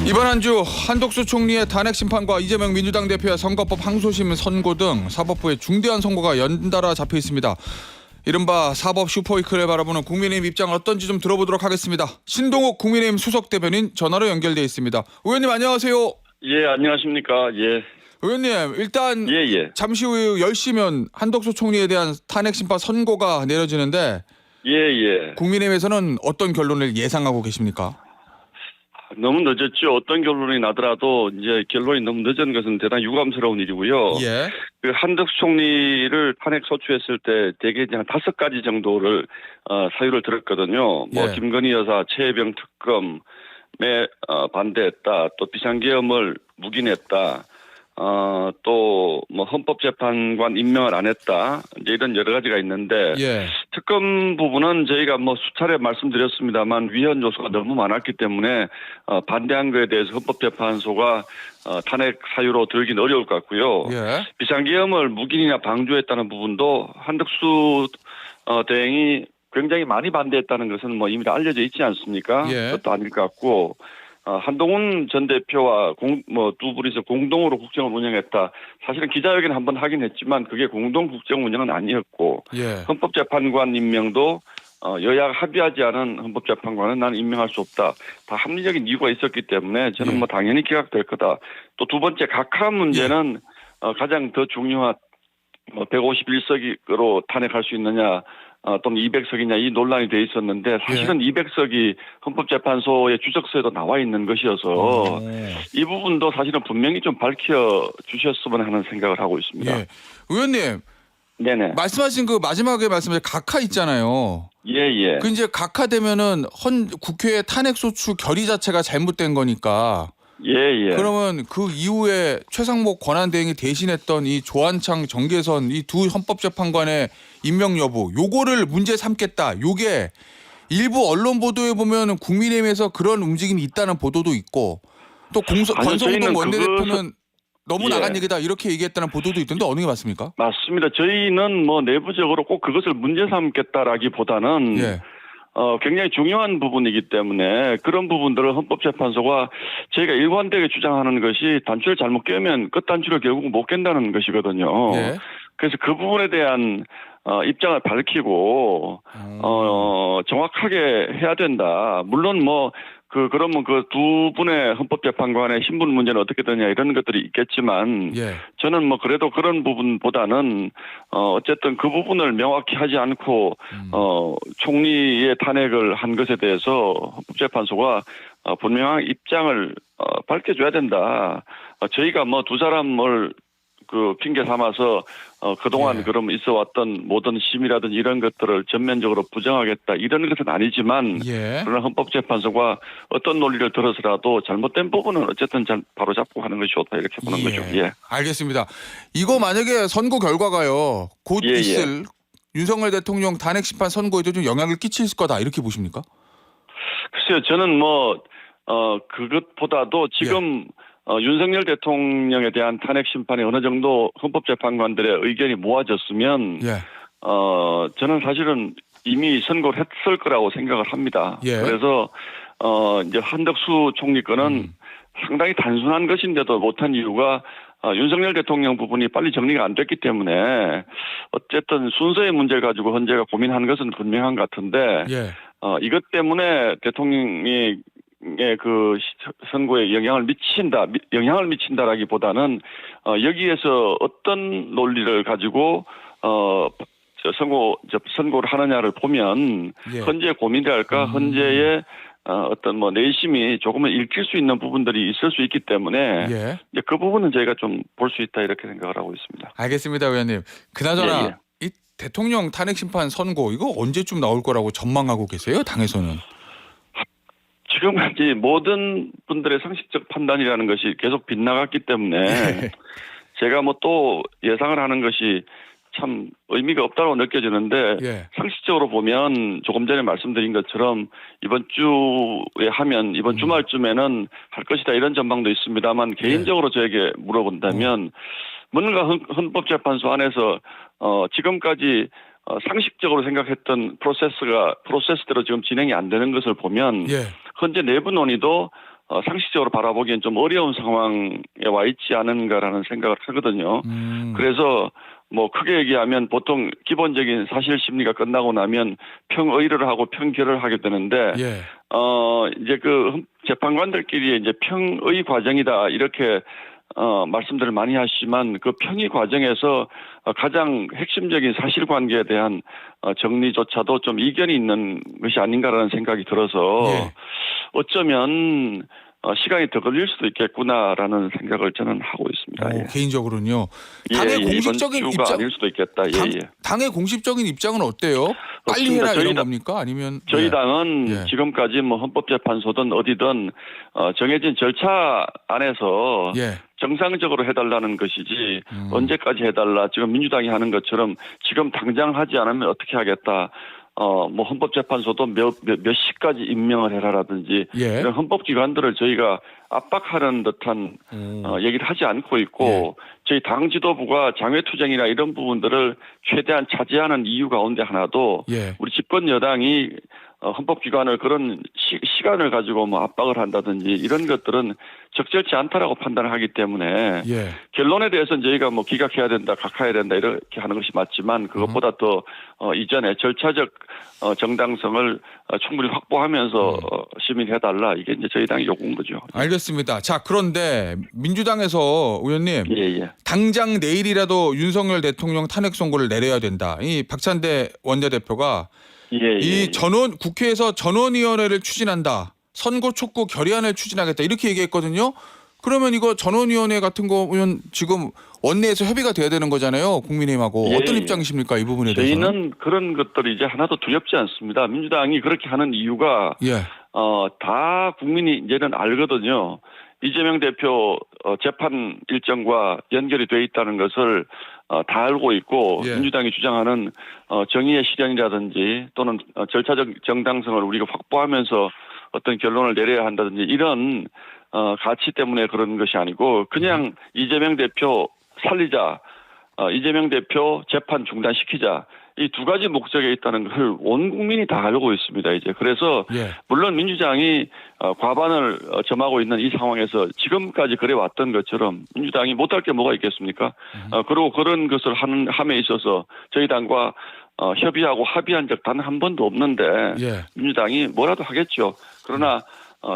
이번 한 주 한덕수 총리의 탄핵 심판과 이재명 민주당 대표의 선거법 항소심 선고 등 사법부의 중대한 선고가 연달아 잡혀 있습니다. 이른바 사법 슈퍼위크를 바라보는 국민의힘 입장 어떤지 좀 들어보도록 하겠습니다. 신동욱 국민의힘 수석 대변인 전화로 연결돼 있습니다. 의원님 안녕하세요. 예, 안녕하십니까. 예. 의원님 일단 예. 잠시 후 10시면 한덕수 총리에 대한 탄핵 심판 선고가 내려지는데 예. 국민의힘에서는 어떤 결론을 예상하고 계십니까? 너무 늦었죠. 어떤 결론이 나더라도 이제 결론이 너무 늦은 것은 대단히 유감스러운 일이고요. 예. 그 한덕수 총리를 탄핵 소추했을 때 대개 이제 한 5가지 정도를 사유를 들었거든요. 뭐 예. 김건희 여사 최혜병 특검에 반대했다. 또 비상계엄을 묵인했다. 또 뭐 헌법재판관 임명을 안 했다. 이제 이런 여러 가지가 있는데 예. 특검 부분은 저희가 뭐 수차례 말씀드렸습니다만 위헌 요소가 너무 많았기 때문에 반대한 거에 대해서 헌법재판소가 탄핵 사유로 들긴 어려울 것 같고요. 예. 비상계엄을 묵인이나 방조했다는 부분도 한덕수 대행이 굉장히 많이 반대했다는 것은 뭐 이미 다 알려져 있지 않습니까? 예. 그것도 아닐 것 같고. 한동훈 전 대표와 두 분이서 공동으로 국정을 운영했다. 사실은 기자회견 한번 하긴 했지만 그게 공동 국정 운영은 아니었고 예. 헌법재판관 임명도 여야가 합의하지 않은 헌법재판관은 나는 임명할 수 없다. 다 합리적인 이유가 있었기 때문에 저는 예. 뭐 당연히 기각될 거다. 또 두 번째 각하 문제는 가장 더 중요한 151석으로 탄핵할 수 있느냐. 또는 200석이냐 이 논란이 돼 있었는데 사실은 200석이 헌법재판소의 주적서에도 나와 있는 것이어서 이 부분도 사실은 분명히 좀 밝혀주셨으면 하는 생각을 하고 있습니다. 예. 의원님 네네. 말씀하신 그 마지막에 말씀하신 각하 있잖아요. 예. 그 이제 각하되면은 국회의 탄핵 소추 결의 자체가 잘못된 거니까. 예. 그러면 그 이후에 최상목 권한대행이 대신했던 이 조한창 정계선 이 두 헌법재판관의 임명 여부 요거를 문제 삼겠다. 요게 일부 언론 보도에 보면 국민의힘에서 그런 움직임이 있다는 보도도 있고 또 권성동 원내대표는 너무 나간 얘기다 이렇게 얘기했다는 보도도 있던데 어느 게 맞습니까? 맞습니다. 저희는 뭐 내부적으로 꼭 그것을 문제 삼겠다라기보다는 굉장히 중요한 부분이기 때문에 그런 부분들을 헌법재판소가 저희가 일관되게 주장하는 것이 단추를 잘못 깨면 끝단추를 결국 못 깬다는 것이거든요. 예. 그래서 그 부분에 대한 입장을 밝히고 정확하게 해야 된다. 물론 그러면 그 두 분의 헌법재판관의 신분 문제는 어떻게 되냐 이런 것들이 있겠지만 저는 그래도 그런 부분보다는 어쨌든 그 부분을 명확히 하지 않고 총리의 탄핵을 한 것에 대해서 헌법재판소가 분명한 입장을 밝혀줘야 된다. 저희가 두 사람을 핑계 삼아서 그동안 그럼 있어왔던 모든 심의라든지 이런 것들을 전면적으로 부정하겠다 이런 것은 아니지만 그러나 헌법재판소가 어떤 논리를 들어서라도 잘못된 부분은 어쨌든 바로 잡고 하는 것이 좋다 이렇게 보는 거죠. 예. 알겠습니다. 이거 만약에 선거 결과가요 곧 있을 윤석열 대통령 탄핵 심판 선고에도 좀 영향을 끼칠 거다 이렇게 보십니까? 글쎄요, 저는 그것보다도 지금 윤석열 대통령에 대한 탄핵 심판이 어느 정도 헌법재판관들의 의견이 모아졌으면 저는 사실은 이미 선고를 했을 거라고 생각을 합니다. 그래서 이제 한덕수 총리 건은 상당히 단순한 것인데도 못한 이유가 윤석열 대통령 부분이 빨리 정리가 안 됐기 때문에 어쨌든 순서의 문제를 가지고 헌재가 고민한 것은 분명한 것 같은데 이것 때문에 대통령이 그 선고에 영향을 미친다라기보다는 여기에서 어떤 논리를 가지고 선고를 하느냐를 보면 헌재의 고민이랄까 헌재의 어떤 내심이 조금은 읽힐 수 있는 부분들이 있을 수 있기 때문에 이제 그 부분은 저희가 좀 볼 수 있다 이렇게 생각을 하고 있습니다. 알겠습니다, 의원님. 그나저나 이 대통령 탄핵 심판 선고 이거 언제쯤 나올 거라고 전망하고 계세요? 당에서는? 지금까지 모든 분들의 상식적 판단이라는 것이 계속 빗나갔기 때문에 제가 또 예상을 하는 것이 참 의미가 없다고 느껴지는데 상식적으로 보면 조금 전에 말씀드린 것처럼 이번 주에 하면 이번 주말쯤에는 할 것이다 이런 전망도 있습니다만 개인적으로 저에게 물어본다면 뭔가 헌법재판소 안에서 지금까지 상식적으로 생각했던 프로세스대로 지금 진행이 안 되는 것을 보면 현재 내부 논의도 상식적으로 바라보기엔 좀 어려운 상황에 와 있지 않은가라는 생각을 하거든요. 그래서 뭐 크게 얘기하면 보통 기본적인 사실 심리가 끝나고 나면 평의를 하고 평결을 하게 되는데 예. 이제 그 재판관들끼리 이제 평의 과정이다 이렇게 말씀들을 많이 하시지만 그 평의 과정에서 가장 핵심적인 사실관계에 대한 정리조차도 좀 이견이 있는 것이 아닌가라는 생각이 들어서 예. 어쩌면 시간이 더 걸릴 수도 있겠구나라는 생각을 저는 하고 있습니다. 예. 개인적으로는요. 당의 공식적인 이번 주가 입장 아닐 수도 있겠다. 당의 공식적인 입장은 어때요? 빨리 해라 이런 겁니까? 아니면 저희 당은 지금까지 뭐 헌법재판소든 어디든 정해진 절차 안에서 정상적으로 해달라는 것이지 언제까지 해달라 지금 민주당이 하는 것처럼 지금 당장 하지 않으면 어떻게 하겠다. 뭐 헌법재판소도 몇 시까지 임명을 해라라든지 이런 헌법기관들을 저희가 압박하는 듯한 얘기를 하지 않고 있고 저희 당 지도부가 장외투쟁이나 이런 부분들을 최대한 차지하는 이유 가운데 하나도 우리 집권 여당이 헌법기관을 그런 시간을 가지고 뭐 압박을 한다든지 이런 것들은 적절치 않다라고 판단을 하기 때문에 결론에 대해서는 저희가 뭐 기각해야 된다, 각하해야 된다 이렇게 하는 것이 맞지만 그것보다 더 이전에 절차적 정당성을 충분히 확보하면서 시민해달라 이게 이제 저희 당의 요구인 거죠. 알겠습니다. 자 그런데 민주당에서 의원님 당장 내일이라도 윤석열 대통령 탄핵 선고를 내려야 된다. 이 박찬대 원내대표가 이 전원 국회에서 전원위원회를 추진한다. 선고 촉구 결의안을 추진하겠다. 이렇게 얘기했거든요. 그러면 이거 전원위원회 같은 거는 지금 원내에서 협의가 돼야 되는 거잖아요. 국민의힘하고. 어떤 입장이십니까? 이 부분에 대해서는. 저희는 그런 것들이 이제 하나도 두렵지 않습니다. 민주당이 그렇게 하는 이유가 다 국민이 이제는 알거든요. 이재명 대표 재판 일정과 연결이 돼 있다는 것을 다 알고 있고 민주당이 주장하는 정의의 실현이라든지 또는 절차적 정당성을 우리가 확보하면서 어떤 결론을 내려야 한다든지 이런 가치 때문에 그런 것이 아니고 그냥 이재명 대표 살리자, 이재명 대표 재판 중단시키자 이 두 가지 목적에 있다는 걸 온 국민이 다 알고 있습니다. 이제 그래서 물론 민주당이 과반을 점하고 있는 이 상황에서 지금까지 그래 왔던 것처럼 민주당이 못할 게 뭐가 있겠습니까? 그리고 그런 것을 함에 있어서 저희 당과 협의하고 합의한 적 단 한 번도 없는데 민주당이 뭐라도 하겠죠. 그러나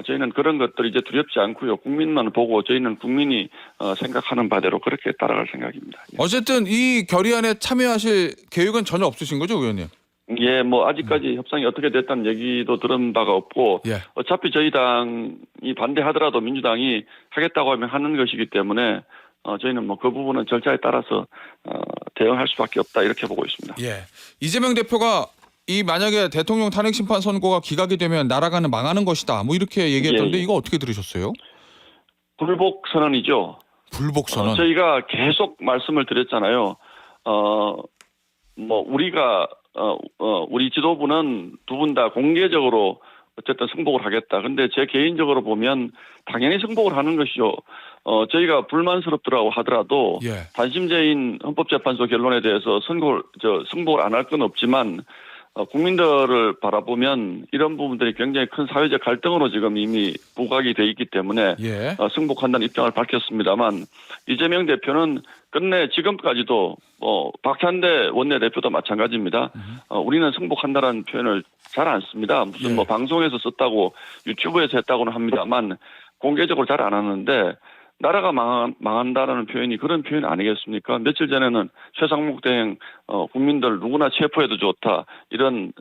저희는 그런 것들이 이제 두렵지 않고요. 국민만 보고 저희는 국민이 생각하는 바대로 그렇게 따라갈 생각입니다. 어쨌든 이 결의안에 참여하실 계획은 전혀 없으신 거죠, 의원님? 뭐 아직까지 협상이 어떻게 됐다는 얘기도 들은 바가 없고 어차피 저희 당이 반대하더라도 민주당이 하겠다고 하면 하는 것이기 때문에 저희는 뭐 그 부분은 절차에 따라서 대응할 수밖에 없다 이렇게 보고 있습니다. 이재명 대표가 이 만약에 대통령 탄핵 심판 선고가 기각이 되면 나라가 망하는 것이다. 뭐 이렇게 얘기했던데 이거 어떻게 들으셨어요? 불복 선언이죠. 불복 선언. 저희가 계속 말씀을 드렸잖아요. 뭐 우리가 우리 지도부는 두 분 다 공개적으로 어쨌든 승복을 하겠다. 근데 제 개인적으로 보면 당연히 승복을 하는 것이죠. 저희가 불만스럽더라고 하더라도 단심제인 헌법재판소 결론에 대해서 승복을 안 할 건 없지만 국민들을 바라보면 이런 부분들이 굉장히 큰 사회적 갈등으로 지금 이미 부각이 돼 있기 때문에 승복한다는 입장을 밝혔습니다만 이재명 대표는 끝내 지금까지도 박찬대 원내대표도 마찬가지입니다. 우리는 승복한다라는 표현을 잘 안 씁니다. 무슨 뭐 방송에서 썼다고 유튜브에서 했다고는 합니다만 공개적으로 잘 안 하는데 나라가 망한다라는 표현이 그런 표현 아니겠습니까? 며칠 전에는 최상목 대행 국민들 누구나 체포해도 좋다 이런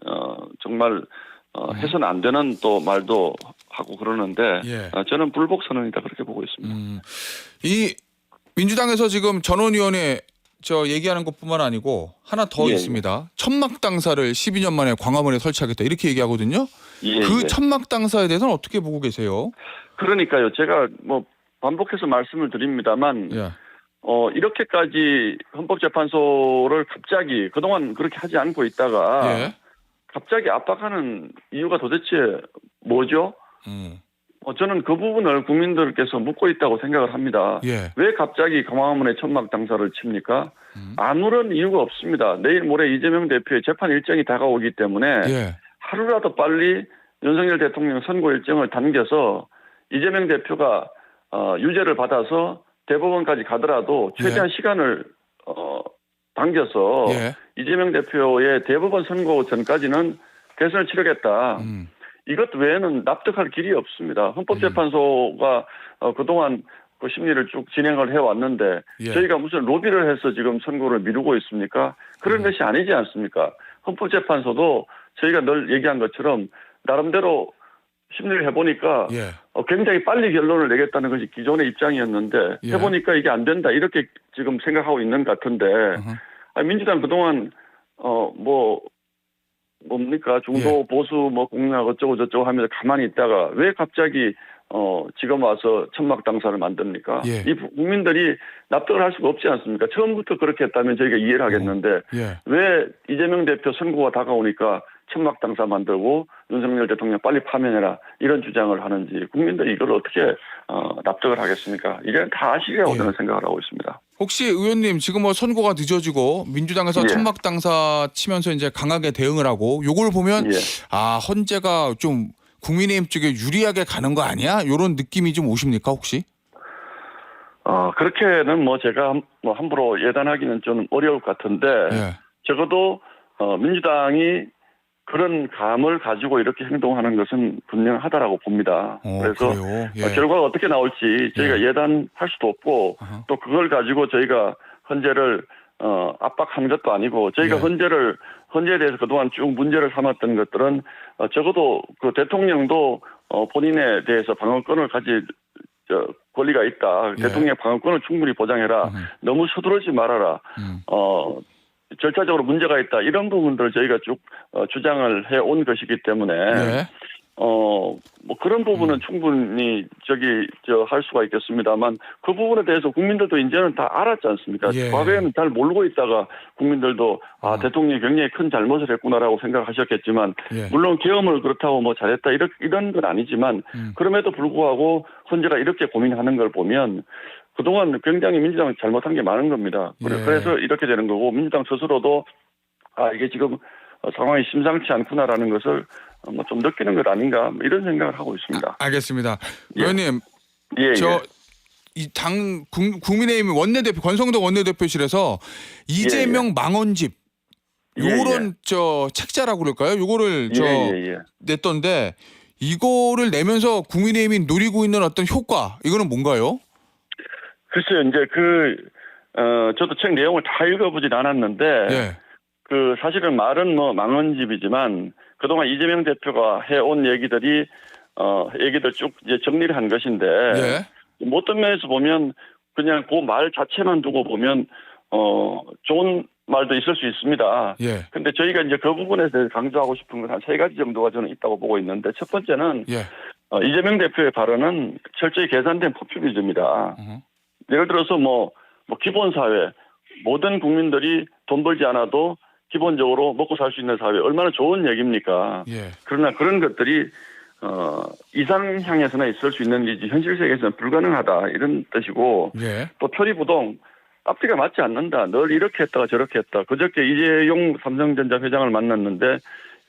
정말 해서는 안 되는 또 말도 하고 그러는데 저는 불복 선언이다 그렇게 보고 있습니다. 이 민주당에서 지금 전원위원회 얘기하는 것뿐만 아니고 하나 더 있습니다. 천막 당사를 12년 만에 광화문에 설치하겠다 이렇게 얘기하거든요. 그 천막 당사에 대해서는 어떻게 보고 계세요? 그러니까요. 제가 뭐 반복해서 말씀을 드립니다만 이렇게까지 헌법재판소를 갑자기 그동안 그렇게 하지 않고 있다가 갑자기 압박하는 이유가 도대체 뭐죠? 저는 그 부분을 국민들께서 묻고 있다고 생각을 합니다. 왜 갑자기 광화문에 천막 당사를 칩니까? 아무런 이유가 없습니다. 내일 모레 이재명 대표의 재판 일정이 다가오기 때문에 하루라도 빨리 윤석열 대통령 선고 일정을 당겨서 이재명 대표가 유죄를 받아서 대법원까지 가더라도 최대한 시간을 당겨서 이재명 대표의 대법원 선고 전까지는 대선을 치르겠다. 이것 외에는 납득할 길이 없습니다. 헌법재판소가 그동안 그 심리를 쭉 진행을 해왔는데 저희가 무슨 로비를 해서 지금 선고를 미루고 있습니까? 그런 것이 아니지 않습니까? 헌법재판소도 저희가 늘 얘기한 것처럼 나름대로 심리를 해보니까 굉장히 빨리 결론을 내겠다는 것이 기존의 입장이었는데 해보니까 이게 안 된다 이렇게 지금 생각하고 있는 것 같은데 민주당 그동안 뭡니까 중도 보수 공약 어쩌고 저쩌고 하면서 가만히 있다가 왜 갑자기 지금 와서 천막 당사를 만듭니까? 이 국민들이 납득을 할 수가 없지 않습니까? 처음부터 그렇게 했다면 저희가 이해를 하겠는데 왜 이재명 대표 선고가 다가오니까 천막 당사 만들고 윤석열 대통령 빨리 파면해라 이런 주장을 하는지 국민들이 이걸 어떻게 납득을 하겠습니까? 이제는 다 아시리라고 저는 생각을 하고 있습니다. 혹시 의원님 지금 선고가 늦어지고 민주당에서 천막 당사 치면서 이제 강하게 대응을 하고 요걸 보면 헌재가 좀 국민의힘 쪽에 유리하게 가는 거 아니야? 이런 느낌이 좀 오십니까 혹시? 그렇게는 제가 함부로 예단하기는 좀 어려울 것 같은데 적어도 민주당이 그런 감을 가지고 이렇게 행동하는 것은 분명하다라고 봅니다. 그래서 결과가 어떻게 나올지 저희가 예단할 수도 없고 또 그걸 가지고 저희가 헌재를 압박한 것도 아니고 저희가 헌재에 대해서 그동안 쭉 문제를 삼았던 것들은 적어도 그 대통령도 본인에 대해서 방어권을 가질 권리가 있다. 대통령 방어권을 충분히 보장해라. 너무 서두르지 말아라. 절차적으로 문제가 있다. 이런 부분들을 저희가 쭉 주장을 해온 것이기 때문에 그런 부분은 충분히 할 수가 있겠습니다만 그 부분에 대해서 국민들도 이제는 다 알았지 않습니까? 과거에는 잘 모르고 있다가 국민들도 대통령이 굉장히 큰 잘못을 했구나라고 생각하셨겠지만 물론 계엄을 그렇다고 잘했다 이런 건 아니지만 그럼에도 불구하고 헌재가 이렇게 고민하는 걸 보면 그동안 굉장히 민주당이 잘못한 게 많은 겁니다. 그래서 이렇게 되는 거고 민주당 스스로도 이게 지금 상황이 심상치 않구나라는 것을 좀 느끼는 것 아닌가 이런 생각을 하고 있습니다. 알겠습니다. 의원님, 국민의힘 원내대표 권성동 원내대표실에서 이재명 망언집 요런 책자라고 그럴까요? 요거를 냈던데 이거를 내면서 국민의힘이 노리고 있는 어떤 효과 이거는 뭔가요? 글쎄요, 이제 저도 책 내용을 다 읽어보진 않았는데, 사실은 말은 망언집이지만, 그동안 이재명 대표가 해온 얘기들 쭉 이제 정리를 한 것인데, 어떤 면에서 보면, 그냥 그 말 자체만 두고 보면, 좋은 말도 있을 수 있습니다. 근데 저희가 이제 그 부분에 대해서 강조하고 싶은 건 한 3가지 정도가 저는 있다고 보고 있는데, 첫 번째는, 이재명 대표의 발언은 철저히 계산된 포퓰리즘이다. 예를 들어서 기본사회, 모든 국민들이 돈 벌지 않아도 기본적으로 먹고 살 수 있는 사회, 얼마나 좋은 얘기입니까? 그러나 그런 것들이 이상향에서나 있을 수 있는 일이지 현실 세계에서는 불가능하다 이런 뜻이고 또 표리부동 앞뒤가 맞지 않는다. 늘 이렇게 했다가 저렇게 했다. 그저께 이재용 삼성전자 회장을 만났는데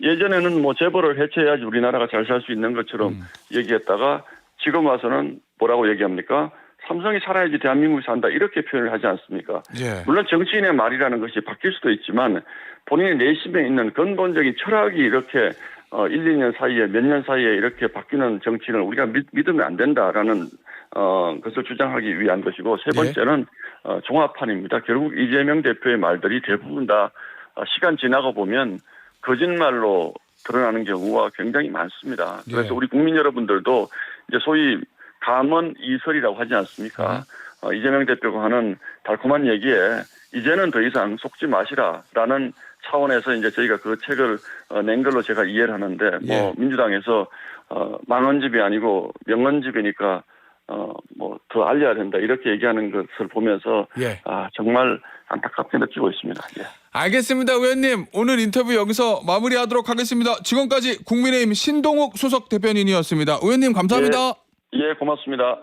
예전에는 재벌을 해체해야지 우리나라가 잘 살 수 있는 것처럼 얘기했다가 지금 와서는 뭐라고 얘기합니까? 삼성이 살아야지 대한민국이 산다 이렇게 표현을 하지 않습니까? 물론 정치인의 말이라는 것이 바뀔 수도 있지만 본인의 내심에 있는 근본적인 철학이 이렇게 1, 2년 사이에 몇 년 사이에 이렇게 바뀌는 정치인을 우리가 믿으면 안 된다라는 것을 주장하기 위한 것이고 세 번째는 종합판입니다. 결국 이재명 대표의 말들이 대부분 다 시간 지나고 보면 거짓말로 드러나는 경우가 굉장히 많습니다. 그래서 우리 국민 여러분들도 이제 소위 감언 이설이라고 하지 않습니까? 이재명 대표가 하는 달콤한 얘기에 이제는 더 이상 속지 마시라라는 차원에서 이제 저희가 그 책을 낸 걸로 제가 이해를 하는데 민주당에서 망언집이 아니고 명언집이니까 더 알려야 된다 이렇게 얘기하는 것을 보면서 정말 안타깝게 느끼고 있습니다. 알겠습니다, 의원님. 오늘 인터뷰 여기서 마무리하도록 하겠습니다. 지금까지 국민의힘 신동욱 수석 대변인이었습니다. 의원님 감사합니다. 고맙습니다.